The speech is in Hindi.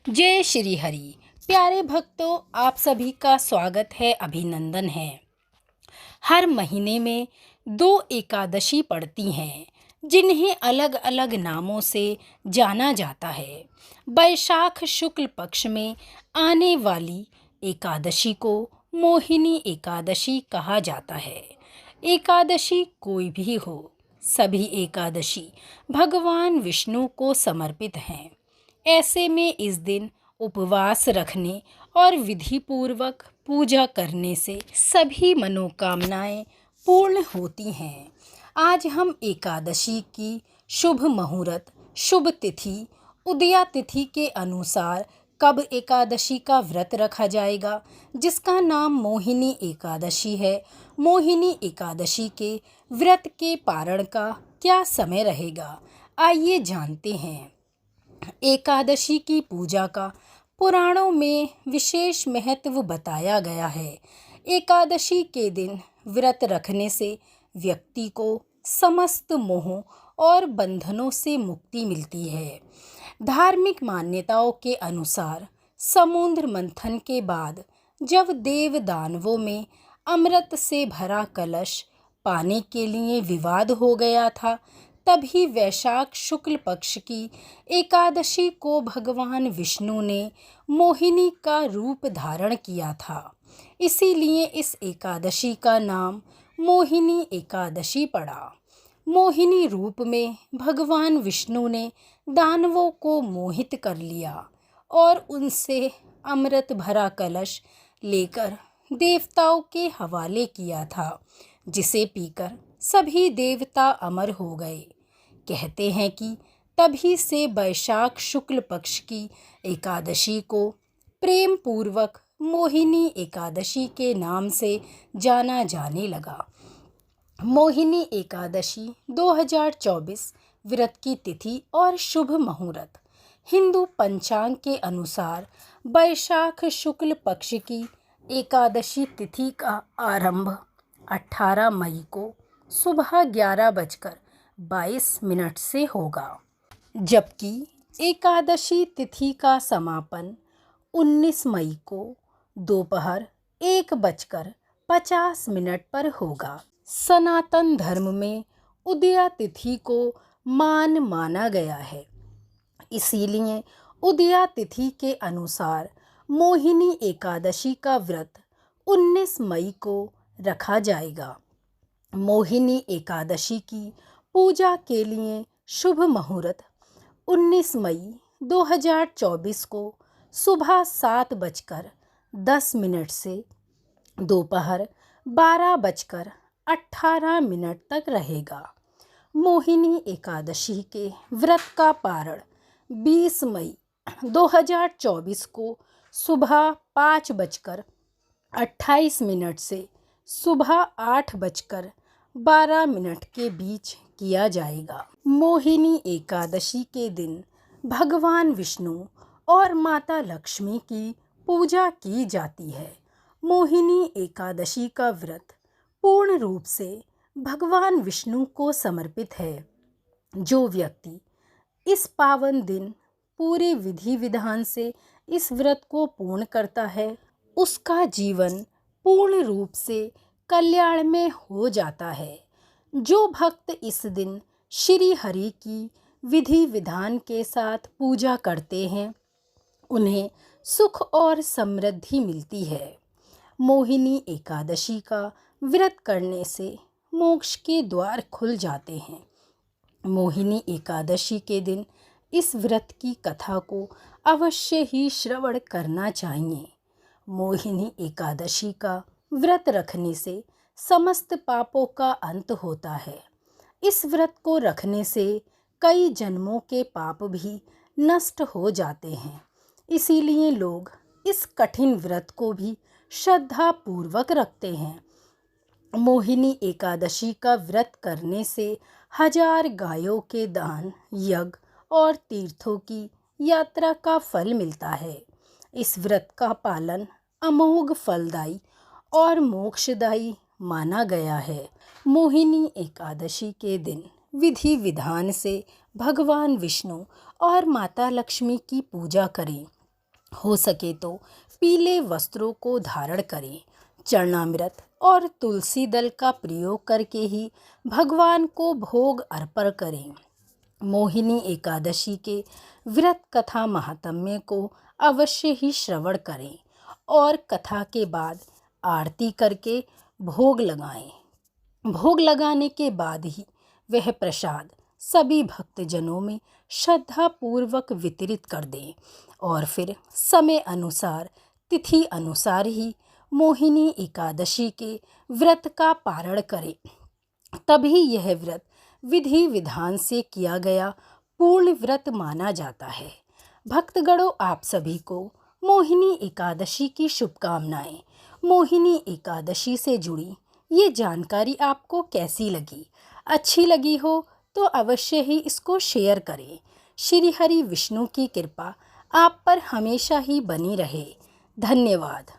जय श्री हरि। प्यारे भक्तों, आप सभी का स्वागत है, अभिनंदन है। हर महीने में 2 एकादशी पड़ती हैं, जिन्हें अलग अलग नामों से जाना जाता है। वैशाख शुक्ल पक्ष में आने वाली एकादशी को मोहिनी एकादशी कहा जाता है। एकादशी कोई भी हो, सभी एकादशी भगवान विष्णु को समर्पित हैं। ऐसे में इस दिन उपवास रखने और विधि पूर्वक पूजा करने से सभी मनोकामनाएं पूर्ण होती हैं। आज हम एकादशी की शुभ मुहूर्त, शुभ तिथि, उदया तिथि के अनुसार कब एकादशी का व्रत रखा जाएगा, जिसका नाम मोहिनी एकादशी है। मोहिनी एकादशी के व्रत के पारण का क्या समय रहेगा, आइए जानते हैं। एकादशी की पूजा का पुराणों में विशेष महत्व बताया गया है। एकादशी के दिन व्रत रखने से व्यक्ति को समस्त मोह और बंधनों से मुक्ति मिलती है। धार्मिक मान्यताओं के अनुसार समुद्र मंथन के बाद जब देव दानवों में अमृत से भरा कलश पाने के लिए विवाद हो गया था, तभी वैशाख शुक्ल पक्ष की एकादशी को भगवान विष्णु ने मोहिनी का रूप धारण किया था। इसीलिए इस एकादशी का नाम मोहिनी एकादशी पड़ा। मोहिनी रूप में भगवान विष्णु ने दानवों को मोहित कर लिया और उनसे अमृत भरा कलश लेकर देवताओं के हवाले किया था, जिसे पीकर सभी देवता अमर हो गए। कहते हैं कि तभी से वैशाख शुक्ल पक्ष की एकादशी को प्रेम पूर्वक मोहिनी एकादशी के नाम से जाना जाने लगा। मोहिनी एकादशी 2024 व्रत की तिथि और शुभ मुहूर्त। हिंदू पंचांग के अनुसार वैशाख शुक्ल पक्ष की एकादशी तिथि का आरंभ 18 मई को सुबह 11:22 से होगा, जबकि एकादशी तिथि का समापन 19 मई को दोपहर 1:50 पर होगा। सनातन धर्म में उदया तिथि को मान माना गया है, इसीलिए उदया तिथि के अनुसार मोहिनी एकादशी का व्रत 19 मई को रखा जाएगा। मोहिनी एकादशी की पूजा के लिए शुभ मुहूर्त 19 मई 2024 को सुबह 7:10 से दोपहर 12:18 तक रहेगा। मोहिनी एकादशी के व्रत का पारण 20 मई 2024 को सुबह 5:28 से सुबह 8:12 के बीच किया जाएगा। मोहिनी एकादशी के दिन भगवान विष्णु और माता लक्ष्मी की पूजा की जाती है। मोहिनी एकादशी का व्रत पूर्ण रूप से भगवान विष्णु को समर्पित है। जो व्यक्ति इस पावन दिन पूरे विधि विधान से इस व्रत को पूर्ण करता है, उसका जीवन पूर्ण रूप से कल्याण में हो जाता है। जो भक्त इस दिन श्री हरि की विधि विधान के साथ पूजा करते हैं, उन्हें सुख और समृद्धि मिलती है। मोहिनी एकादशी का व्रत करने से मोक्ष के द्वार खुल जाते हैं। मोहिनी एकादशी के दिन इस व्रत की कथा को अवश्य ही श्रवण करना चाहिए। मोहिनी एकादशी का व्रत रखने से समस्त पापों का अंत होता है। इस व्रत को रखने से कई जन्मों के पाप भी नष्ट हो जाते हैं। इसीलिए लोग इस कठिन व्रत को भी श्रद्धा पूर्वक रखते हैं। मोहिनी एकादशी का व्रत करने से 1000 गायों के दान, यज्ञ और तीर्थों की यात्रा का फल मिलता है। इस व्रत का पालन अमोघ फलदायी और मोक्षदायी माना गया है। मोहिनी एकादशी के दिन विधि विधान से भगवान विष्णु और माता लक्ष्मी की पूजा करें। हो सके तो पीले वस्त्रों को धारण करें। चरणामृत और तुलसी दल का प्रयोग करके ही भगवान को भोग अर्पण करें। मोहिनी एकादशी के व्रत कथा महात्म्य को अवश्य ही श्रवण करें और कथा के बाद आरती करके भोग लगाएं। भोग लगाने के बाद ही वह प्रसाद सभी भक्तजनों में श्रद्धा पूर्वक वितरित कर दें और फिर समय अनुसार तिथि अनुसार ही मोहिनी एकादशी के व्रत का पारण करें। तभी यह व्रत विधि विधान से किया गया पूर्ण व्रत माना जाता है। भक्तगणों, आप सभी को मोहिनी एकादशी की शुभकामनाएं। मोहिनी एकादशी से जुड़ी ये जानकारी आपको कैसी लगी? अच्छी लगी हो तो अवश्य ही इसको शेयर करें। श्री हरि विष्णु की कृपा आप पर हमेशा ही बनी रहे। धन्यवाद।